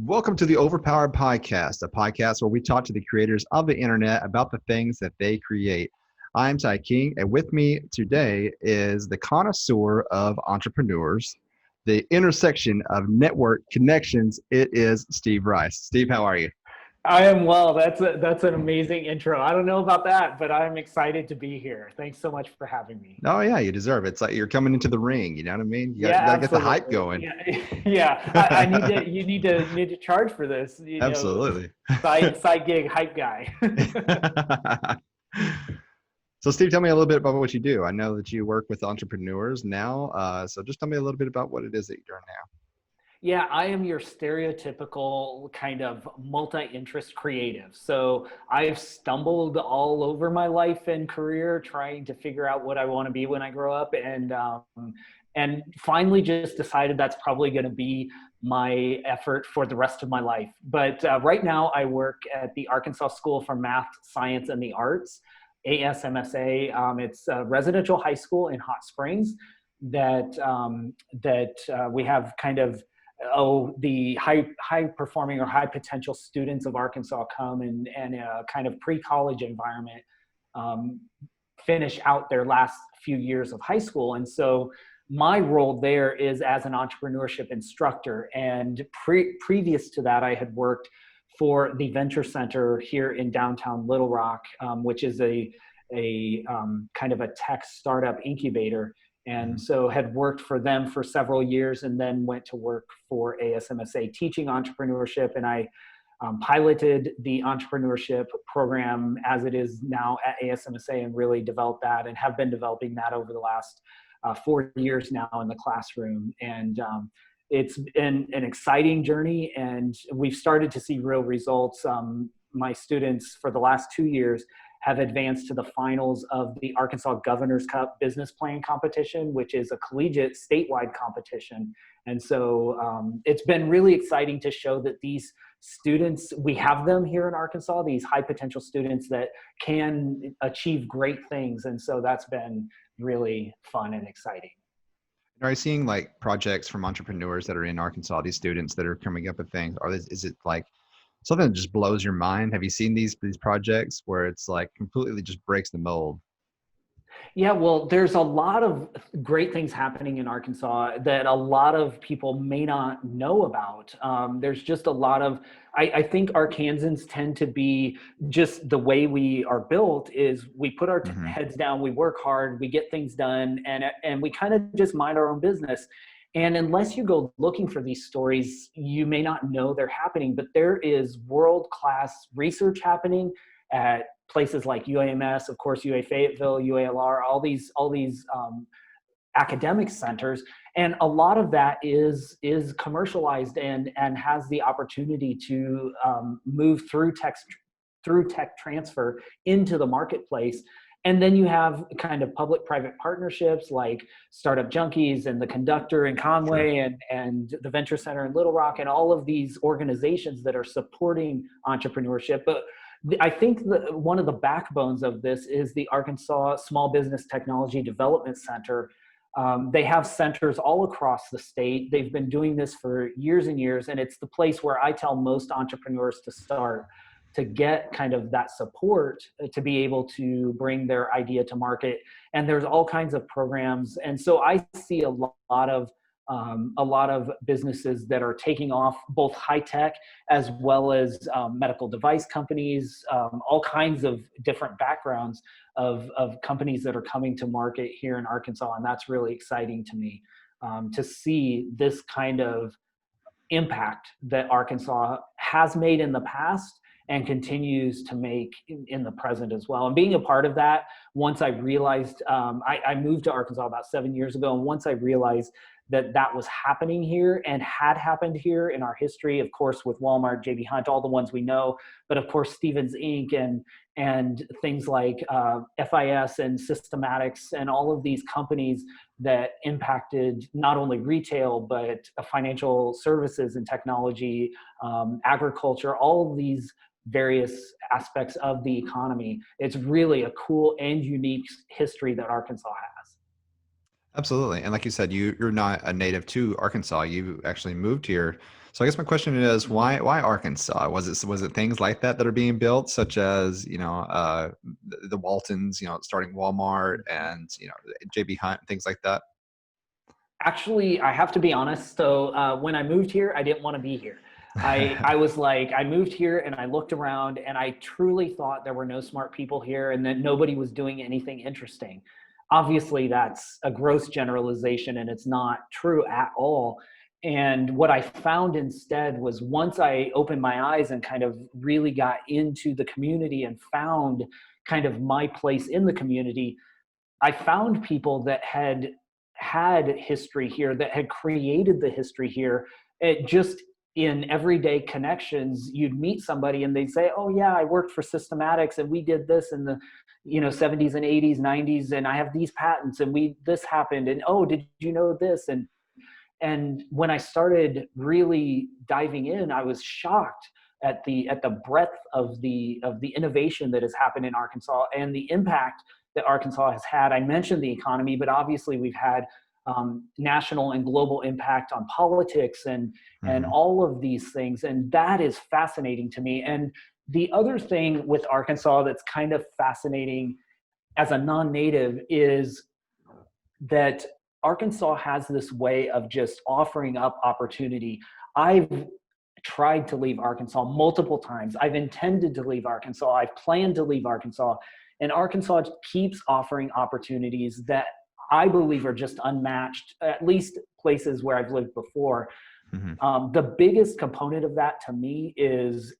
Welcome to the Overpowered podcast, a podcast where we talk to the creators of the internet about the things that they create. I'm Ty King, and with me today is the connoisseur of entrepreneurs, the intersection of network connections. It is Steve Rice. Steve, how are you? I am well. That's an amazing intro. I don't know about that, but I'm excited to be here. Thanks so much for having me. Oh yeah, you deserve it. It's like you're coming into the ring. You know what I mean? You Yeah, got to get the hype absolutely. going. Yeah, yeah. I need to. You need to charge for this. Absolutely. Side gig hype guy. So Steve, tell me a little bit about what you do. I know that you work with entrepreneurs now. So just tell me a little bit about what it is that you're doing now. Yeah, I am your stereotypical kind of multi-interest creative. So I've stumbled all over my life and career trying to figure out what I want to be when I grow up, and finally just decided that's probably going to be my effort for the rest of my life. But right now I work at the Arkansas School for Math, Science, and the Arts, ASMSA. It's a residential high school in Hot Springs that we have kind of the high performing or high potential students of Arkansas come and a kind of pre-college environment finish out their last few years of high school. And so my role there is as an entrepreneurship instructor. And previous to that, I had worked for the Venture Center here in downtown Little Rock, which is a kind of a tech startup incubator. And so had worked for them for several years and then went to work for ASMSA teaching entrepreneurship. And I piloted the entrepreneurship program as it is now at ASMSA and really developed that and have been developing that over the last 4 years now in the classroom. And it's been an exciting journey and we've started to see real results. My students for the last 2 years have advanced to the finals of the Arkansas Governor's Cup Business Plan Competition, which is a collegiate statewide competition. And so it's been really exciting to show that these students, we have them here in Arkansas, these high potential students that can achieve great things. And so that's been really fun and exciting. Are you seeing like projects from entrepreneurs that are in Arkansas, these students that are coming up with things? Or is it like something that just blows your mind? Have you seen these projects where it's like completely just breaks the mold? Yeah, well, there's a lot of great things happening in Arkansas that a lot of people may not know about. There's just a lot of, I think Arkansans tend to be just the way we are built is we put our heads down, we work hard, we get things done, and we kind of just mind our own business. And unless you go looking for these stories, you may not know they're happening, but there is world-class research happening at places like UAMS, of course, UA Fayetteville, UALR, all these academic centers. And a lot of that is commercialized and has the opportunity to move through tech transfer into the marketplace. And then you have kind of public-private partnerships like Startup Junkies and the Conductor in Conway and the Venture Center in Little Rock and all of these organizations that are supporting entrepreneurship. But I think that one of the backbones of this is the Arkansas Small Business Technology Development Center. They have centers all across the state. They've been doing this for years and years, and it's the place where I tell most entrepreneurs to start to get kind of that support to be able to bring their idea to market. And there's all kinds of programs. And so I see a lot of businesses that are taking off, both high tech as well as medical device companies, all kinds of different backgrounds of companies that are coming to market here in Arkansas. And that's really exciting to me to see this kind of impact that Arkansas has made in the past and continues to make in the present as well. And being a part of that, once I realized, I moved to Arkansas about 7 years ago, and once I realized that was happening here and had happened here in our history, of course, with Walmart, J.B. Hunt, all the ones we know, but of course, Stevens Inc. and things like FIS and Systematics and all of these companies that impacted not only retail, but financial services and technology, agriculture, all of these various aspects of the economy. It's really a cool and unique history that Arkansas has. Absolutely. And like you said, you're not a native to Arkansas. You actually moved here. So I guess my question is, why Arkansas? Was it things like that are being built, such as the Waltons, starting Walmart and JB Hunt and things like that? Actually, I have to be honest. So when I moved here, I didn't want to be here. I was like, I moved here and I looked around and I truly thought there were no smart people here and that nobody was doing anything interesting. Obviously, that's a gross generalization and it's not true at all. And what I found instead was once I opened my eyes and kind of really got into the community and found kind of my place in the community, I found people that had history here, that had created the history here. It just in everyday connections, you'd meet somebody and they'd say, "Oh yeah, I worked for Systematics and we did this in the 70s and 80s, 90s, and I have these patents and this happened and oh, did you know this?" And when I started really diving in, I was shocked at the breadth of the innovation that has happened in Arkansas and the impact that Arkansas has had. I mentioned the economy, but obviously we've had national and global impact on politics and Hmm. all of these things, and that is fascinating to me. And the other thing with Arkansas that's kind of fascinating as a non-native is that Arkansas has this way of just offering up opportunity. I've tried to leave Arkansas multiple times. I've intended to leave Arkansas. I've planned to leave Arkansas. And Arkansas keeps offering opportunities that I believe are just unmatched, at least places where I've lived before. Hmm. The biggest component of that to me is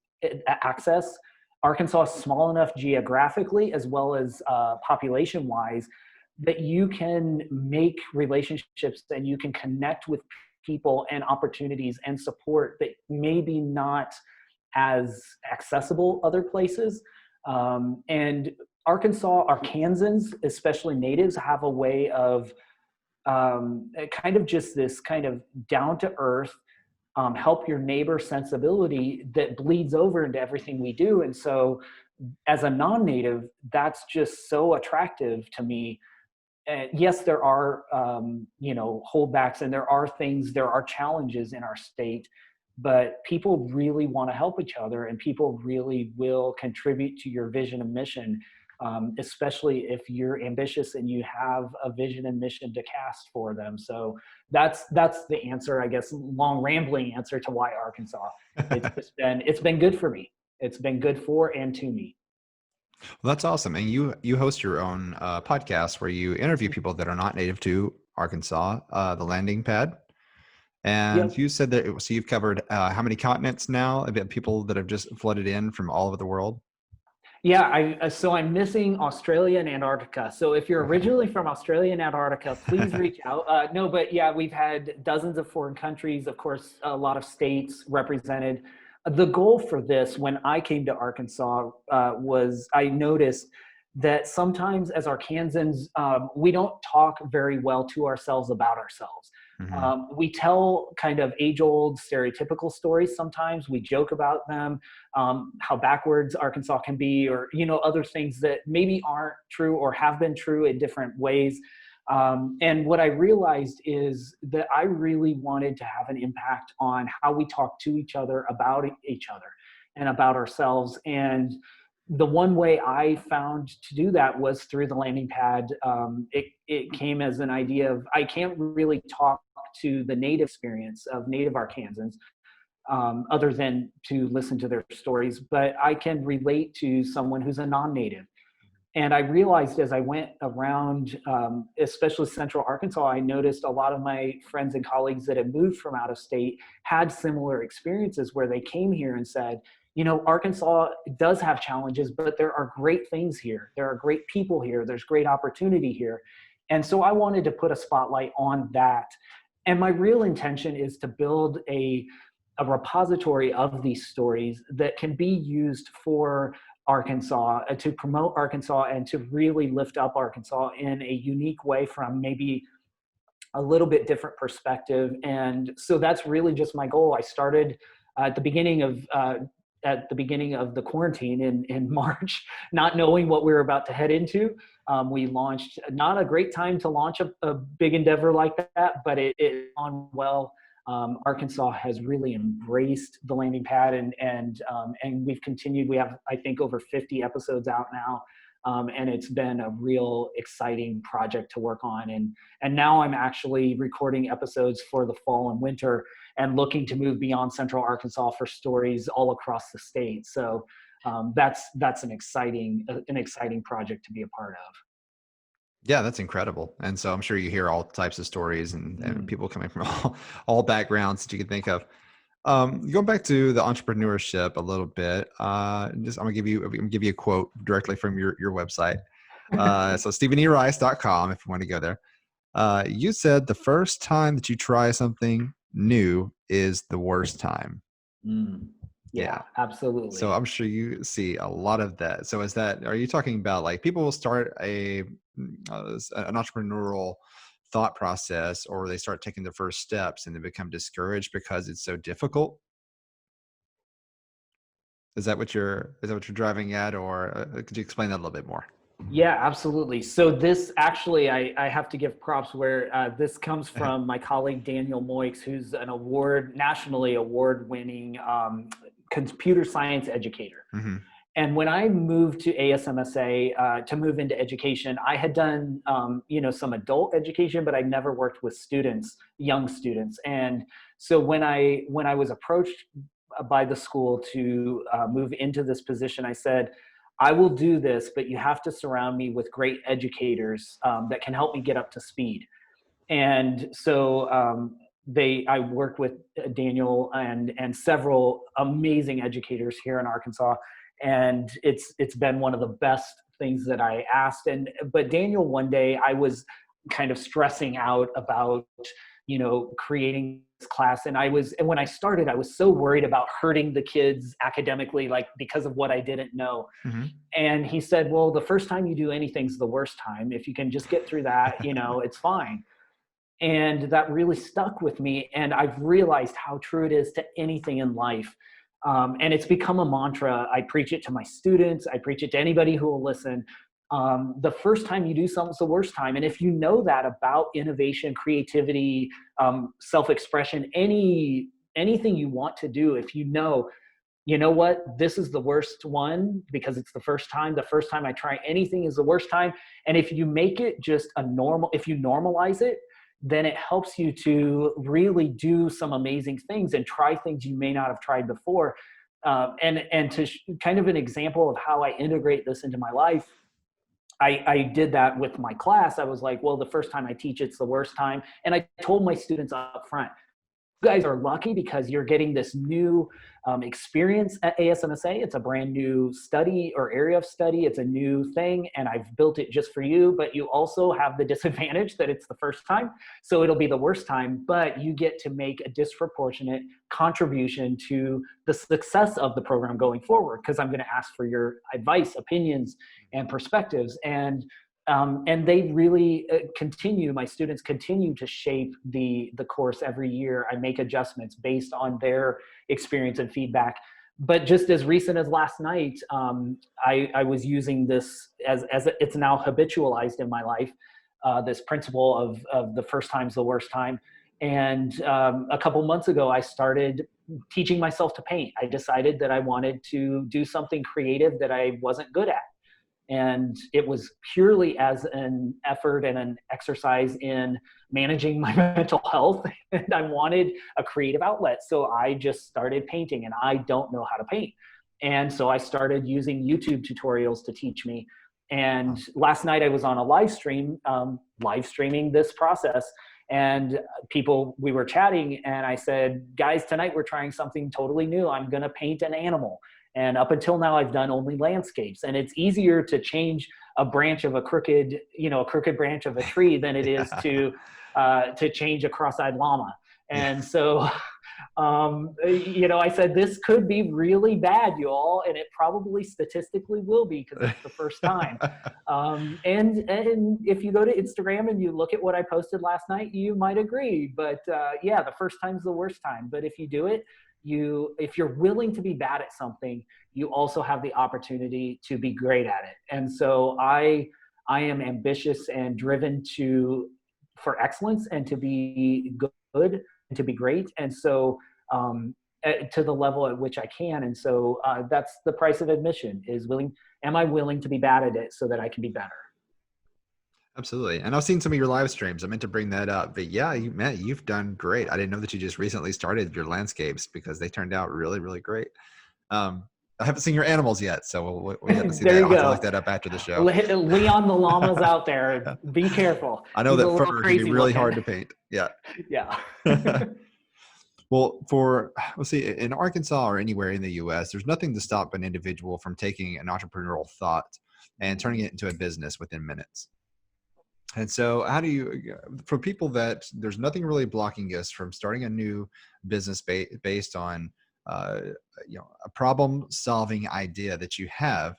access. Arkansas is small enough geographically as well as population wise that you can make relationships and you can connect with people and opportunities and support that maybe not as accessible other places. And Arkansas, Arkansans, especially natives, have a way of kind of just this kind of down to earth, help your neighbor sensibility that bleeds over into everything we do. And so, as a non native, that's just so attractive to me. And yes, there are holdbacks, and there are challenges in our state, but people really want to help each other, and people really will contribute to your vision and mission, especially if you're ambitious and you have a vision and mission to cast for them. So that's the answer, I guess, long rambling answer to why Arkansas. It's been good for me. It's been good for and to me. Well, that's awesome. And you host your own podcast where you interview people that are not native to Arkansas, the Landing Pad. And Yep. you said that so you've covered how many continents now? Have people that have just flooded in from all over the world? Yeah, so I'm missing Australia and Antarctica. So if you're Okay. originally from Australia and Antarctica, please reach out. No, but yeah, we've had dozens of foreign countries, of course, a lot of states represented. The goal for this, when I came to Arkansas, was I noticed that sometimes as Arkansans, we don't talk very well to ourselves about ourselves. Hmm. We tell kind of age-old stereotypical stories sometimes. We joke about them, how backwards Arkansas can be, or other things that maybe aren't true or have been true in different ways. And what I realized is that I really wanted to have an impact on how we talk to each other about each other and about ourselves. And the one way I found to do that was through the landing pad. It came as an idea of I can't really talk to the native experience of native Arkansans other than to listen to their stories, but I can relate to someone who's a non-native. And I realized as I went around, especially Central Arkansas, I noticed a lot of my friends and colleagues that had moved from out of state had similar experiences where they came here and said, Arkansas does have challenges, but there are great things here. There are great people here. There's great opportunity here. And so I wanted to put a spotlight on that. And my real intention is to build a repository of these stories that can be used for Arkansas, to promote Arkansas and to really lift up Arkansas in a unique way from maybe a little bit different perspective. And so that's really just my goal. I started at the beginning of the quarantine in March, not knowing what we were about to head into. We launched, not a great time to launch a big endeavor like that, but it on well. Arkansas has really embraced the landing pad, and we've continued. We have, I think, over 50 episodes out now. And it's been a real exciting project to work on. And now I'm actually recording episodes for the fall and winter and looking to move beyond Central Arkansas for stories all across the state. So that's an exciting project to be a part of. Yeah, that's incredible. And so I'm sure you hear all types of stories and people coming from all backgrounds that you can think of. Going back to the entrepreneurship a little bit, I'm gonna give you a quote directly from your website. So StephenERice.com if you want to go there. You said the first time that you try something new is the worst time. Yeah, absolutely. So I'm sure you see a lot of that. So are you talking about like people will start an entrepreneurial thought process, or they start taking their first steps and they become discouraged because it's so difficult? Is that what you're driving at, or could you explain that a little bit more? Yeah, absolutely. So this actually, I have to give props where this comes from my colleague Daniel Moix, who's an nationally award-winning computer science educator. Mm-hmm. And when I moved to ASMSA to move into education, I had done some adult education, but I never worked with young students. And so when I was approached by the school to move into this position, I said, I will do this, but you have to surround me with great educators that can help me get up to speed. And so I worked with Daniel and several amazing educators here in Arkansas, and it's been one of the best things that I asked. But Daniel, one day I was kind of stressing out about creating this class, and when I started, I was so worried about hurting the kids academically, like because of what I didn't know. Mm-hmm. And he said, well, the first time you do anything's the worst time. If you can just get through that, it's fine. And that really stuck with me. And I've realized how true it is to anything in life. And it's become a mantra. I preach it to my students. I preach it to anybody who will listen. The first time you do something's the worst time. And if you know that about innovation, creativity, self-expression, anything you want to do, if you know what, this is the worst one because it's the first time I try anything is the worst time. And if you make it just if you normalize it, then it helps you to really do some amazing things and try things you may not have tried before. And to kind of an example of how I integrate this into my life, I did that with my class. I was like, well, the first time I teach, it's the worst time. And I told my students up front, you guys are lucky because you're getting this new experience at ASMSA. It's a brand new study or area of study. It's a new thing, and I've built it just for you. But you also have the disadvantage that it's the first time, so it'll be the worst time. But you get to make a disproportionate contribution to the success of the program going forward, because I'm going to ask for your advice, opinions, and perspectives. And they really my students continue to shape the course every year. I make adjustments based on their experience and feedback. But just as recent as last night, I was using this as it's now habitualized in my life, this principle of the first time's the worst time. And a couple months ago, I started teaching myself to paint. I decided that I wanted to do something creative that I wasn't good at. And it was purely as an effort and an exercise in managing my mental health. And I wanted a creative outlet. So I just started painting, and I don't know how to paint. And so I started using YouTube tutorials to teach me. And last night I was on a live streaming this process. And we were chatting, and I said, guys, tonight we're trying something totally new. I'm going to paint an animal. And up until now, I've done only landscapes. And it's easier to change a branch of a crooked branch of a tree than it is to change a cross-eyed llama. And so, I said, this could be really bad, you all, and it probably statistically will be because it's the first time. And if you go to Instagram and you look at what I posted last night, you might agree. But the first time's the worst time. But if you do it, if you're willing to be bad at something, you also have the opportunity to be great at it. And so I am ambitious and driven for excellence and to be good to be great. And so, to the level at which I can. And so that's the price of admission is am I willing to be bad at it so that I can be better? Absolutely. And I've seen some of your live streams. I meant to bring that up, but yeah, you've done great. I didn't know that you just recently started your landscapes because they turned out really, really great. I haven't seen your animals yet, so we have to see There that. you I'll have to go. look that up after the show. Leon the llama's out there. Be careful. I know He's a that little fur can crazy be really looking. hard to paint. Yeah. Yeah. Well, let's see, in Arkansas or anywhere in the U.S., there's nothing to stop an individual from taking an entrepreneurial thought and turning it into a business within minutes. And so how do you, for people that there's nothing really blocking us from starting a new business based on, a problem solving idea that you have,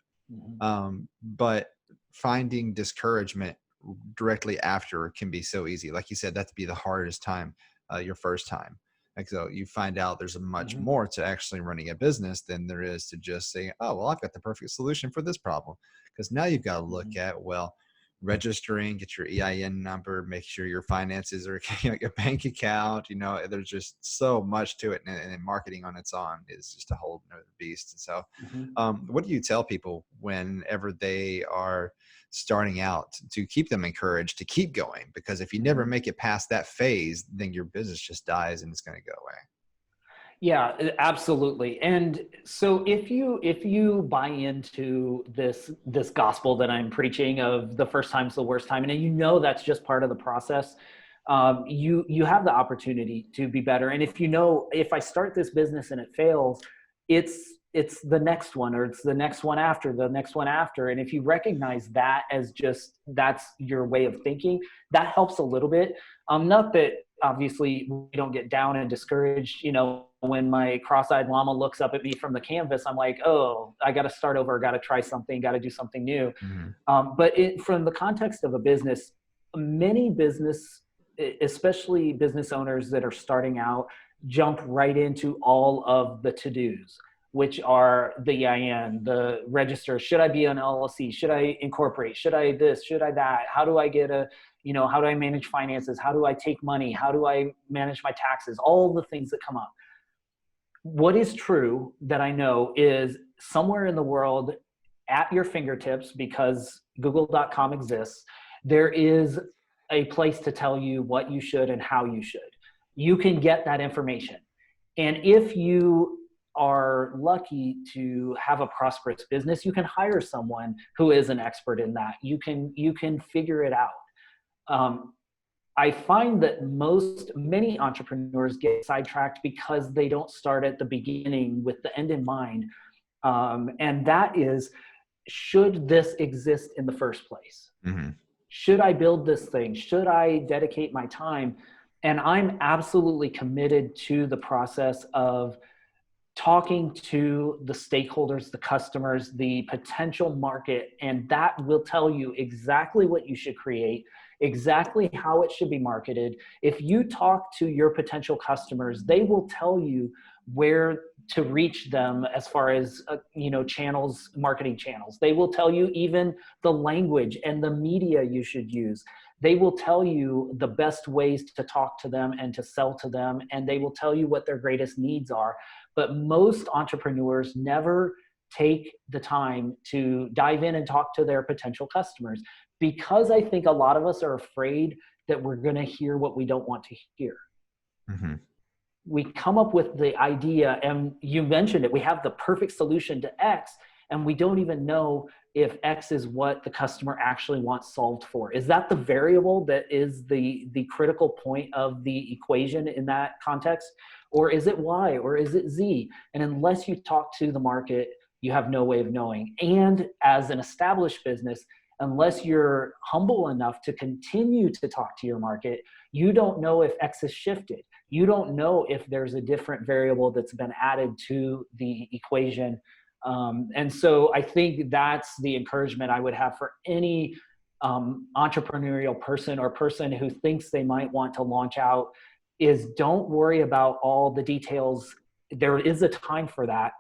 but finding discouragement directly after can be so easy. Like you said, that'd be the hardest time, your first time. Like, so you find out there's much more to actually running a business than there is to just say, oh, well, I've got the perfect solution for this problem. Because now you've got to look at, well, registering, get your EIN number, make sure your finances are, your bank account, there's just so much to it. And marketing on its own is just a whole nother beast. And so what do you tell people whenever they are starting out to keep them encouraged to keep going? Because if you never make it past that phase, then your business just dies and it's going to go away. Yeah, absolutely. And so if you buy into this gospel that I'm preaching of the first time's the worst time, and that's just part of the process, you have the opportunity to be better. And if I start this business and it fails, it's the next one, or it's the next one after the next one after. And if you recognize that as just, that's your way of thinking, that helps a little bit. Not that obviously we don't get down and discouraged, when my cross-eyed llama looks up at me from the canvas, I'm like, oh, I got to start over, got to try something, got to do something new. But from the context of a business, many especially business owners that are starting out, jump right into all of the to-dos, which are the EIN, the register. Should I be an LLC? Should I incorporate? Should I this? Should I that? How do I get how do I manage finances? How do I take money? How do I manage my taxes? All the things that come up. What is true that I know is somewhere in the world at your fingertips, because google.com exists, there is a place to tell you what you should and how you should. You can get that information. And if you are lucky to have a prosperous business, you can hire someone who is an expert in that. You can figure it out. I find that many entrepreneurs get sidetracked because they don't start at the beginning with the end in mind. And that is, should this exist in the first place? Should I build this thing? Should I dedicate my time? And I'm absolutely committed to the process of talking to the stakeholders, the customers, the potential market, and that will tell you exactly what you should create, exactly how it should be marketed. If you talk to your potential customers, they will tell you where to reach them as far as channels, marketing channels. They will tell you even the language and the media you should use. They will tell you the best ways to talk to them and to sell to them, and they will tell you what their greatest needs are. But most entrepreneurs never take the time to dive in and talk to their potential customers, because I think a lot of us are afraid that we're going to hear what we don't want to hear. We come up with the idea, and you mentioned it, we have the perfect solution to X, and we don't even know if X is what the customer actually wants solved for. Is that the variable that is the critical point of the equation in that context? Or is it Y, or is it Z? And unless you talk to the market, you have no way of knowing. And as an established business, unless you're humble enough to continue to talk to your market, you don't know if X has shifted. You don't know if there's a different variable that's been added to the equation. And so I think that's the encouragement I would have for any entrepreneurial person or person who thinks they might want to launch out, is don't worry about all the details. There is a time for that.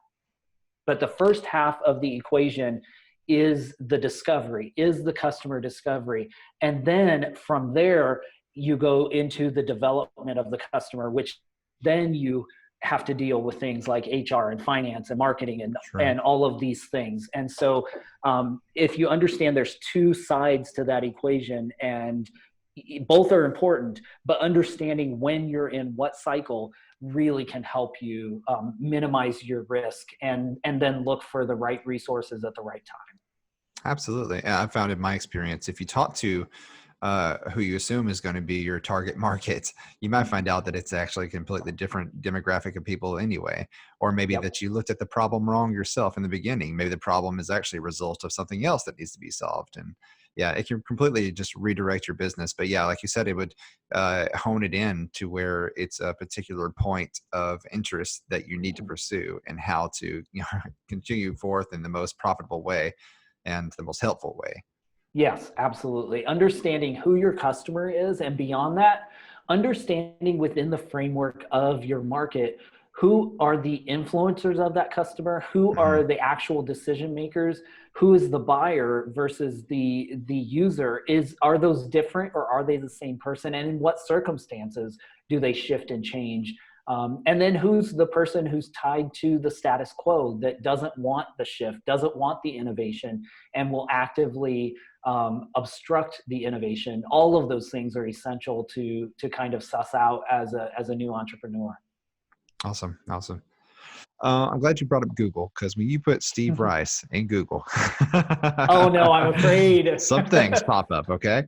But the first half of the equation is the discovery, is the customer discovery. And then from there, you go into the development of the customer, which then you have to deal with things like HR and finance and marketing Sure. and all of these things. And so if you understand there's two sides to that equation, and both are important, but understanding when you're in what cycle really can help you minimize your risk and then look for the right resources at the right time. Absolutely. Yeah, I found in my experience, if you talk to who you assume is going to be your target market, you might find out that it's actually a completely different demographic of people anyway. Or maybe Yep. that you looked at the problem wrong yourself in the beginning. Maybe the problem is actually a result of something else that needs to be solved. And yeah, it can completely just redirect your business. But yeah, like you said, it would hone it in to where it's a particular point of interest that you need to pursue and how to continue forth in the most profitable way and the most helpful way. Yes, absolutely. Understanding who your customer is, and beyond that, understanding within the framework of your market, who are the influencers of that customer, who Mhm. are the actual decision makers, who is the buyer versus the user. Are those different, or are they the same person? And in what circumstances do they shift and change? And then who's the person who's tied to the status quo, that doesn't want the shift, doesn't want the innovation, and will actively obstruct the innovation. All of those things are essential to kind of suss out as a new entrepreneur. Awesome. Awesome. I'm glad you brought up Google, because when you put Steve Rice in Google, Oh no, I'm afraid. some things pop up. Okay.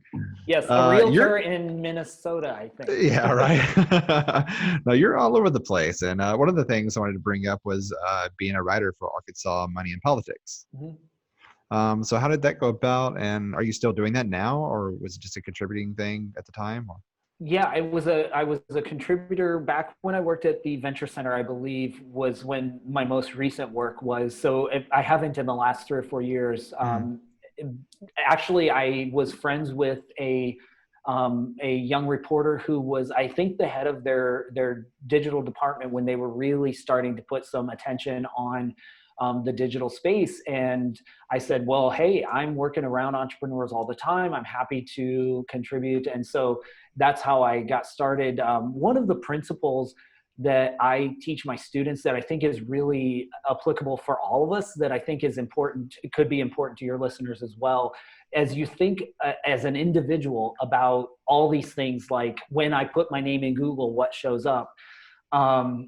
Yes, a You're realtor in Minnesota, I think. yeah, right. Now you're all over the place, and one of the things I wanted to bring up was being a writer for Arkansas Money and Politics. Mhm. So how did that go about, and are you still doing that now, or was it just a contributing thing at the time? Or? Yeah, I was a contributor back when I worked at the Venture Center, I believe was when my most recent work was. So I haven't in the last 3 or 4 years. Mm, Actually, I was friends with a young reporter who was, I think, the head of their digital department when they were really starting to put some attention on the digital space. And I said, well, hey, I'm working around entrepreneurs all the time. I'm happy to contribute. And so that's how I got started. One of the principles that I teach my students that I think is really applicable for all of us, that I think is important, it could be important to your listeners as well, as you think as an individual about all these things, like when I put my name in Google, what shows up? Um,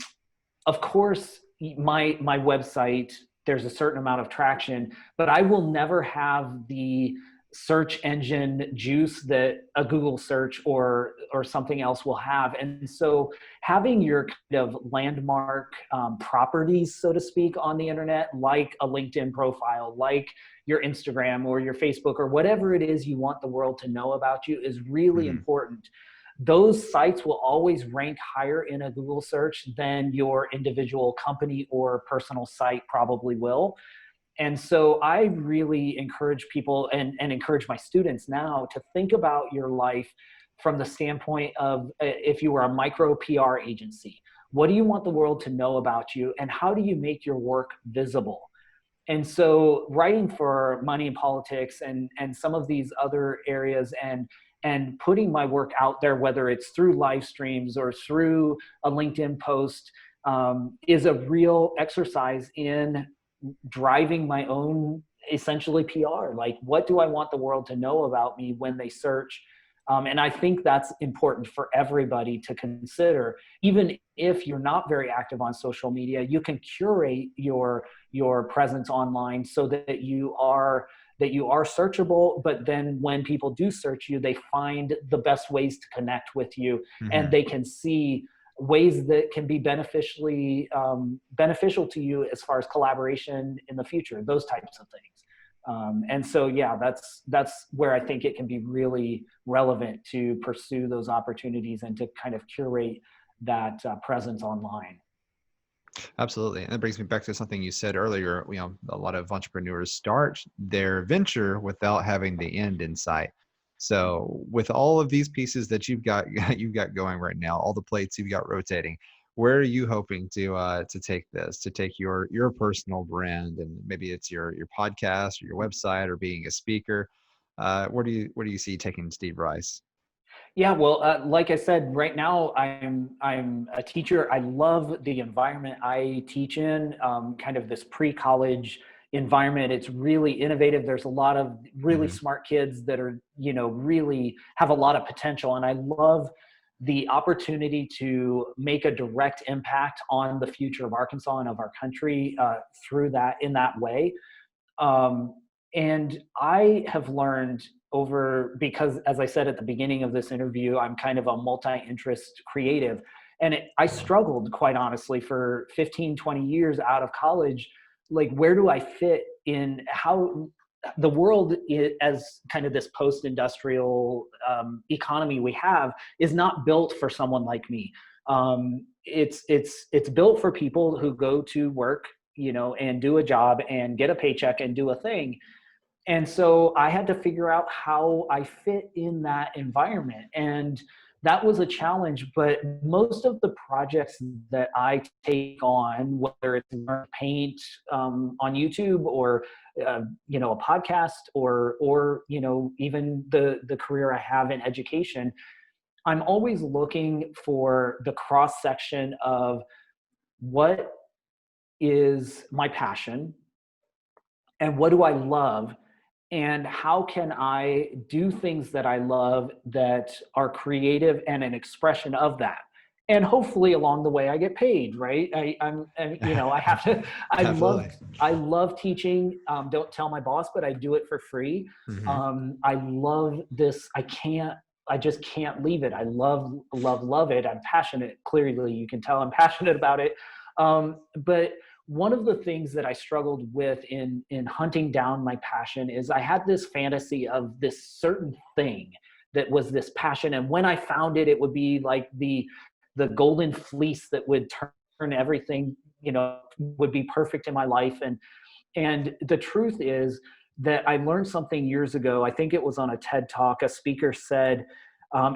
of course, my website, there's a certain amount of traction, but I will never have the search engine juice that a Google search or something else will have. And so having your kind of landmark properties, so to speak, on the internet, like a LinkedIn profile, like your Instagram or your Facebook or whatever it is you want the world to know about you, is really mhm, important. Those sites will always rank higher in a Google search than your individual company or personal site probably will. And so I really encourage people and encourage my students now to think about your life from the standpoint of if you were a micro PR agency, what do you want the world to know about you, and how do you make your work visible? And so writing for Money and Politics and some of these other areas, and putting my work out there, whether it's through live streams or through a LinkedIn post, is a real exercise in driving my own, essentially, PR. Like, what do I want the world to know about me when they search? And I think that's important for everybody to consider. Even if you're not very active on social media, you can curate your presence online so that you are searchable, but then when people do search you, they find the best ways to connect with you, and mhm. they can see ways that can be beneficial to you as far as collaboration in the future, those types of things. And so, yeah, that's where I think it can be really relevant to pursue those opportunities and to kind of curate that presence online. Absolutely. And that brings me back to something you said earlier. A lot of entrepreneurs start their venture without having the end in sight. So with all of these pieces that you've got you've got going right now, all the plates you've got rotating, where are you hoping to take this, to take your personal brand, and maybe it's your podcast or your website or being a speaker? Where do you see taking Steve Rice? Yeah, well, like I said, right now I'm a teacher. I love the environment I teach in, kind of this pre-college environment. It's really innovative. There's a lot of really Hmm. smart kids that are, really have a lot of potential, and I love the opportunity to make a direct impact on the future of Arkansas and of our country through that in that way. Um, and I have learned over, because as I said at the beginning of this interview, I'm kind of a multi-interest creative. And I struggled, quite honestly, for 15, 20 years out of college. Like, where do I fit in how the world as kind of this post-industrial economy we have is not built for someone like me. It's built for people who go to work, and do a job and get a paycheck and do a thing. And so I had to figure out how I fit in that environment. And that was a challenge. But most of the projects that I take on, whether it's learn to paint on YouTube, or a podcast, or even the career I have in education, I'm always looking for the cross section of what is my passion and what do I love, and how can I do things that I love that are creative and an expression of that. And hopefully along the way I get paid, right? I have to. I love Absolutely. I love teaching. Don't tell my boss, but I do it for free. Hmm. I love this. I just can't leave it. I love it. I'm passionate. Clearly, you can tell I'm passionate about it. But one of the things that I struggled with in hunting down my passion is I had this fantasy of this certain thing that was this passion, and when I found it, it would be like the golden fleece that would turn everything, would be perfect in my life. And the truth is that I learned something years ago. I think it was on a TED Talk. A speaker said,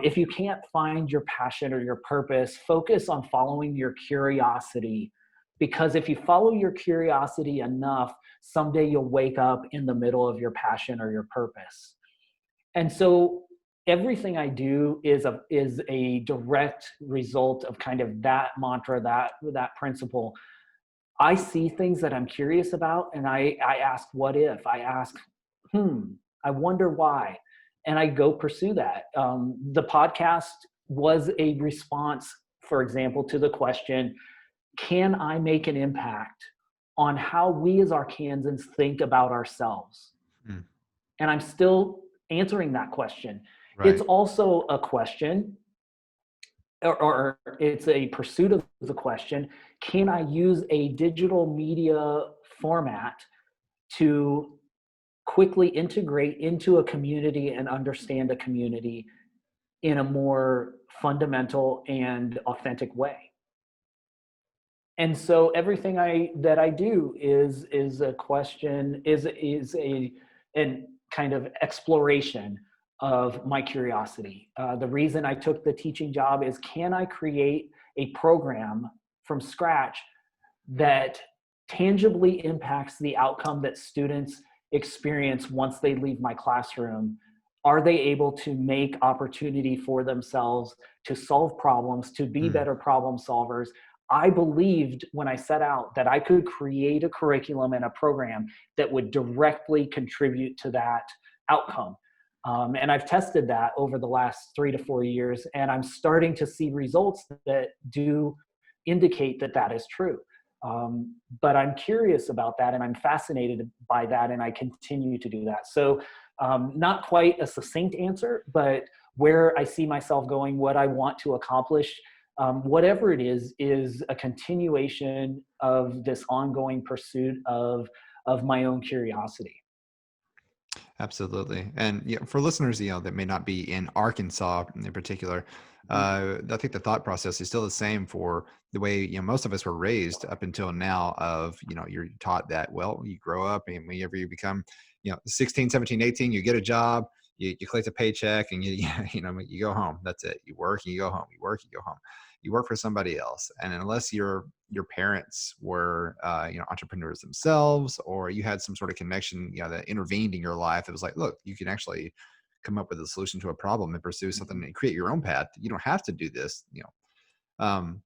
if you can't find your passion or your purpose, focus on following your curiosity. Because if you follow your curiosity enough, someday you'll wake up in the middle of your passion or your purpose. And so everything I do is a direct result of kind of that mantra, that principle. I see things that I'm curious about, and I ask, what if? I ask, hmm, I wonder why. And I go pursue that. The podcast was a response, for example, to the question, can I make an impact on how we as Arkansans think about ourselves? Mm. And I'm still answering that question. It's Right. also a question, or it's a pursuit of the question, can I use a digital media format to quickly integrate into a community and understand a community in a more fundamental and authentic way? And so everything I do is a question, is a an kind of exploration of my curiosity. The reason I took the teaching job is, can I create a program from scratch that tangibly impacts the outcome that students experience once they leave my classroom? Are they able to make opportunity for themselves to solve problems, to be Mm. better problem solvers? I believed when I set out that I could create a curriculum and a program that would directly contribute to that outcome. And I've tested that over the last 3 to 4 years, and I'm starting to see results that do indicate that that is true. But I'm curious about that, and I'm fascinated by that, and I continue to do that. So, not quite a succinct answer, but where I see myself going, what I want to accomplish, whatever it is a continuation of this ongoing pursuit of my own curiosity. Absolutely. And for listeners, that may not be in Arkansas in particular, I think the thought process is still the same for the way, most of us were raised up until now of, you're taught that, well, you grow up and whenever you become, 16, 17, 18, you get a job, you collect a paycheck and you go home. That's it. You work and you go home. You work, you go home. You work for somebody else. And unless your parents were entrepreneurs themselves, or you had some sort of connection that intervened in your life, it was like, look, you can actually come up with a solution to a problem and pursue something and create your own path. You don't have to do this, um,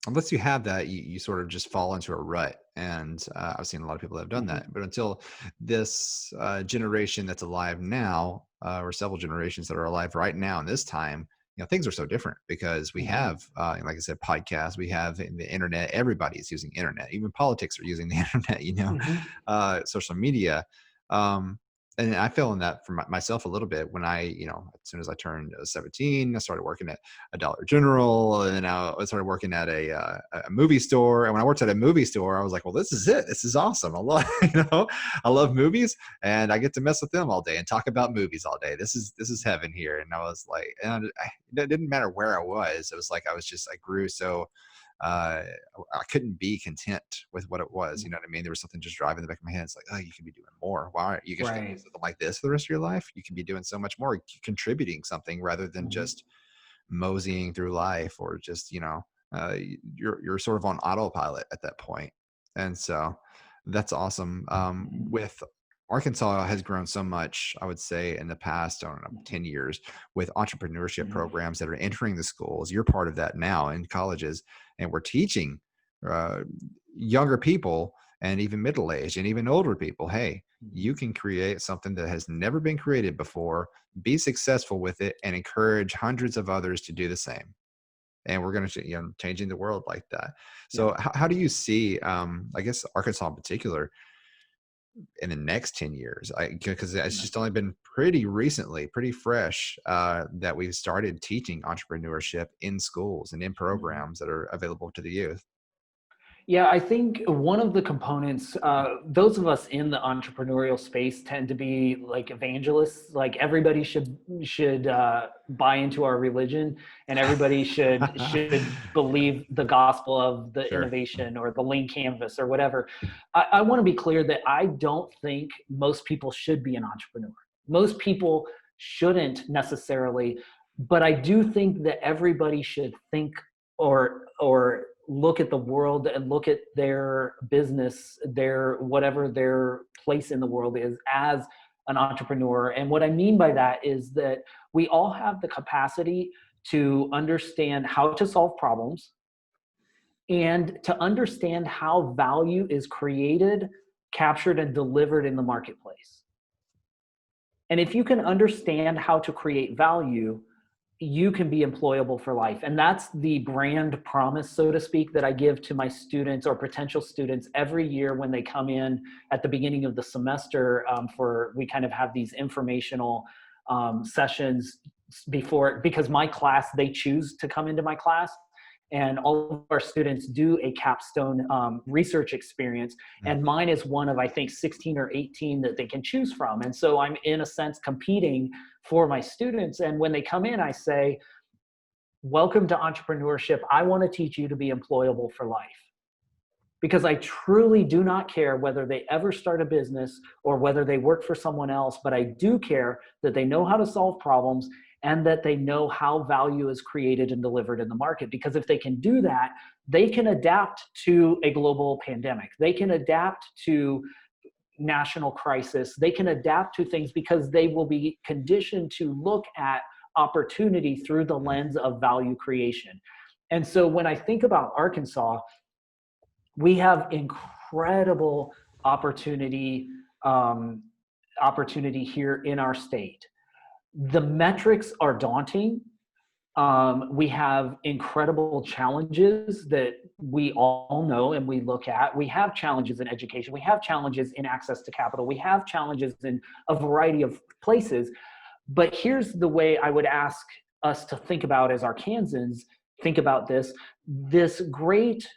unless you have that, you sort of just fall into a rut. And I've seen a lot of people that have done Mhm. that. But until this generation that's alive now, or several generations that are alive right now in this time, things are so different because we Mhm. have, like I said, podcasts, we have the internet. Everybody's using internet. Even politics are using the internet. Mhm. Social media. Um, and I fell in that for myself a little bit when as soon as I turned 17, I started working at a Dollar General, and then I started working at a movie store. And when I worked at a movie store, I was like, well, this is it. This is awesome. I love, I love movies, and I get to mess with them all day and talk about movies all day. This is heaven here. And I was like, and it didn't matter where I was. It was like I grew so uh, I couldn't be content with what it was. You know what I mean? There was something just driving in the back of my head. It's like, oh, you can be doing more. Why aren't you just going to do Right. something like this for the rest of your life? You can be doing so much more, contributing something rather than Mhm. just moseying through life, or just you're sort of on autopilot at that point. And so that's awesome. With Arkansas has grown so much, I would say, in the past, I don't know, 10 years, with entrepreneurship Mhm. programs that are entering the schools. You're part of that now in colleges, and we're teaching uh, younger people and even middle-aged and even older people, hey, Mhm. you can create something that has never been created before, be successful with it, and encourage hundreds of others to do the same. And we're going to, changing the world like that. Yeah. So how do you see, I guess, Arkansas in particular in the next 10 years? Because it's Yeah. just only been pretty recently, pretty fresh, that we've started teaching entrepreneurship in schools and in Mhm. programs that are available to the youth. Yeah, I think one of the components, those of us in the entrepreneurial space tend to be like evangelists. Like everybody should buy into our religion, and everybody should believe the gospel of the Sure. innovation or the lean canvas or whatever. I want to be clear that I don't think most people should be an entrepreneur. Most people shouldn't necessarily, but I do think that everybody should think or look at the world and look at their business, their whatever their place in the world is, as an entrepreneur. And what I mean by that is that we all have the capacity to understand how to solve problems and to understand how value is created, captured, and delivered in the marketplace. And if you can understand how to create value, you can be employable for life. And that's the brand promise, so to speak, that I give to my students or potential students every year when they come in at the beginning of the semester. We kind of have these informational sessions before, because my class, they choose to come into my class. And all of our students do a capstone research experience. Mm. And mine is one of, I think, 16 or 18 that they can choose from. And so I'm, in a sense, competing for my students. And when they come in, I say, welcome to entrepreneurship. I want to teach you to be employable for life. Because I truly do not care whether they ever start a business or whether they work for someone else, but I do care that they know how to solve problems and that they know how value is created and delivered in the market. Because if they can do that, they can adapt to a global pandemic. They can adapt to national crisis. They can adapt to things because they will be conditioned to look at opportunity through the Mm. lens of value creation. And so when I think about Arkansas, we have incredible opportunity um, opportunity here in our state. The metrics are daunting. We have incredible challenges that we all know and we look at. We have challenges in education. We have challenges in access to capital. We have challenges in a variety of places. But here's the way I would ask us to think about, as Arkansans think about this great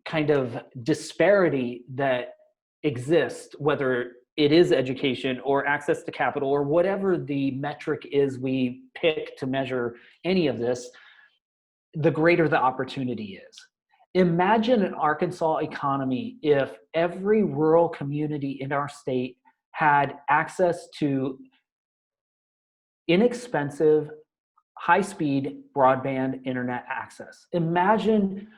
kind of disparity that exists, whether it is education or access to capital or whatever the metric is we pick to measure any of this, the greater the opportunity is. Imagine an Arkansas economy if every rural community in our state had access to inexpensive, high-speed broadband internet access. Imagine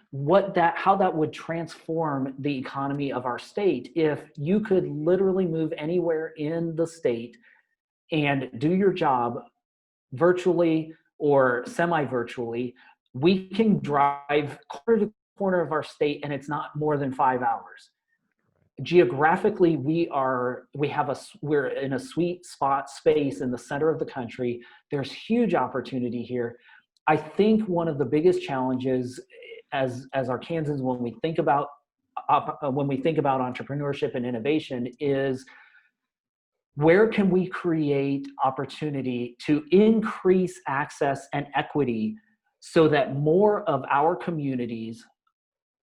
how that would transform the economy of our state if you could literally move anywhere in the state and do your job virtually or semi-virtually, we can drive corner to corner of our state and it's not more than 5 hours. Geographically, we're in a sweet spot space in the center of the country. There's huge opportunity here. I think one of the biggest challenges as Arkansans when we think about entrepreneurship and innovation is, where can we create opportunity to increase access and equity so that more of our communities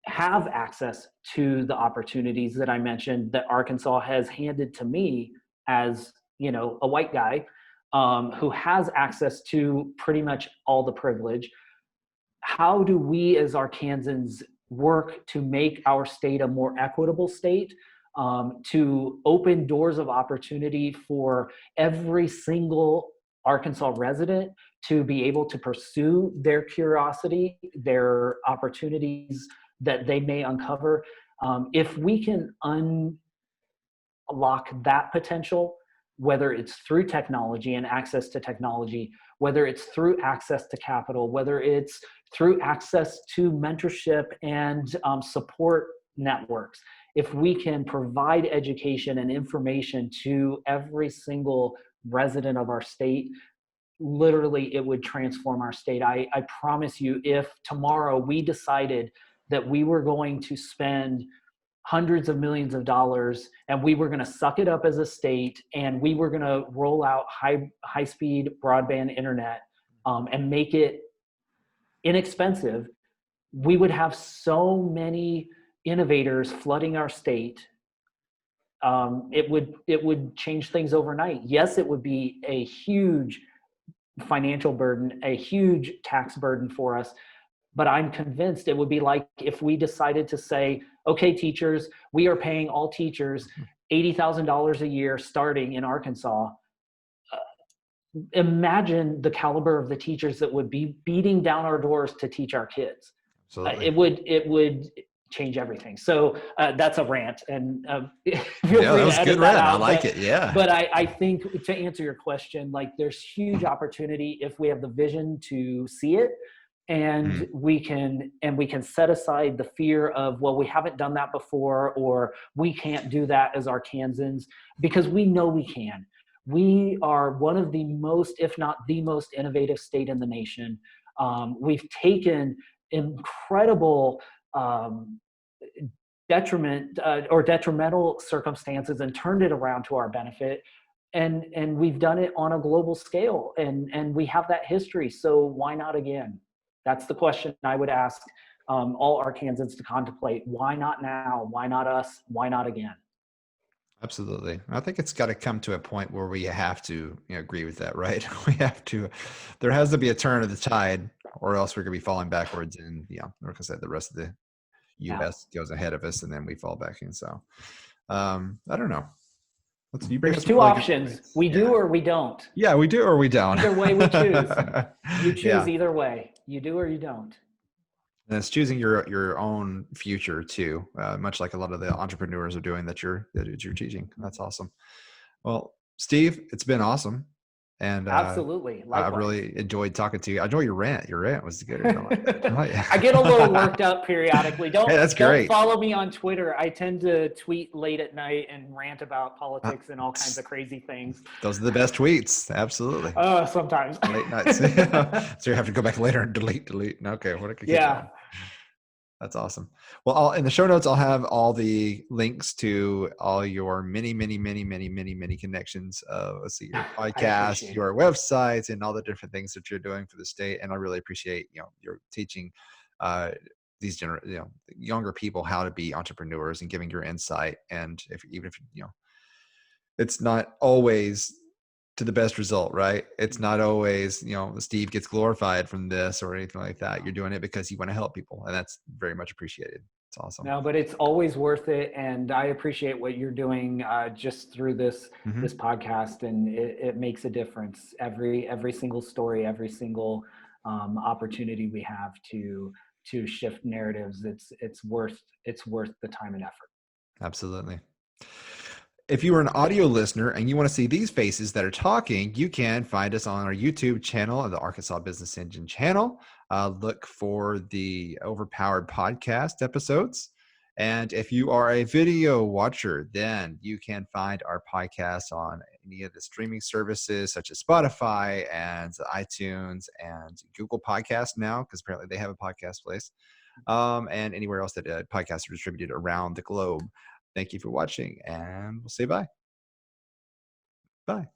have access to the opportunities that I mentioned that Arkansas has handed to me as, a white guy who has access to pretty much all the privilege. How do we as Arkansans work to make our state a more equitable state, to open doors of opportunity for every single Arkansas resident to be able to pursue their curiosity, their opportunities that they may uncover? If we can unlock that potential, whether it's through technology and access to technology, whether it's through access to capital, whether it's through access to mentorship and support networks, if we can provide education and information to every single resident of our state, literally it would transform our state. I promise you, if tomorrow we decided that we were going to spend hundreds of millions of dollars and we were going to suck it up as a state and we were going to roll out high speed broadband internet and make it inexpensive, we would have so many innovators flooding our state. It would change things overnight. Yes, it would be a huge financial burden, a huge tax burden for us, but I'm convinced it would be like if we decided to say, okay, teachers, we are paying all teachers $80,000 a year starting in Arkansas. Imagine the caliber of the teachers that would be beating down our doors to teach our kids. It would change everything. So that's a rant, and feel free that was to a good edit that rant. out. I like it. Yeah. But I think, to answer your question, like, there's huge opportunity if we have the vision to see it, and we can set aside the fear of, well, we haven't done that before, or we can't do that as Arkansans, because we know we can. We are one of the most, if not the most, innovative state in the nation. We've taken incredible detrimental circumstances and turned it around to our benefit. And we've done it on a global scale, and we have that history. So why not again? That's the question I would ask all Arkansans to contemplate. Why not now? Why not us? Why not again? Absolutely. I think it's got to come to a point where we have to agree with that, right? There has to be a turn of the tide, or else we're going to be falling backwards. And like I said, the rest of the U.S. goes ahead of us, and then we fall back in. So I don't know. There's two options. We do or we don't. Yeah, we do or we don't. Either way we choose. You choose either way. You do or you don't. And it's choosing your own future too, much like a lot of the entrepreneurs are doing that you're teaching. That's awesome. Well, Steve, it's been awesome. And absolutely. Likewise. I really enjoyed talking to you. I enjoy your rant. Your rant was good. I get a little worked up periodically. That's great. Don't follow me on Twitter. I tend to tweet late at night and rant about politics and all kinds of crazy things. Those are the best tweets. Absolutely. Sometimes. Late nights. So you have to go back later and delete. Okay. What could That's awesome. Well, in the show notes, I'll have all the links to all your many connections. Let's see, your podcast, your websites, and all the different things that you're doing for the state. And I really appreciate, you're teaching these younger people how to be entrepreneurs and giving your insight. And even if it's not always to the best result, right? It's not always, Steve gets glorified from this or anything like that. You're doing it because you want to help people, and that's very much appreciated. It's awesome. No, but it's always worth it. And I appreciate what you're doing just through this podcast, and it makes a difference. Every single story, every single opportunity we have to shift narratives, it's worth the time and effort. Absolutely. If you are an audio listener and you want to see these faces that are talking, you can find us on our YouTube channel, the Arkansas Business Engine channel. Look for the Overpowered podcast episodes. And if you are a video watcher, then you can find our podcast on any of the streaming services such as Spotify and iTunes and Google Podcast now, because apparently they have a podcast place, and anywhere else that podcasts are distributed around the globe. Thank you for watching, and we'll say bye. Bye.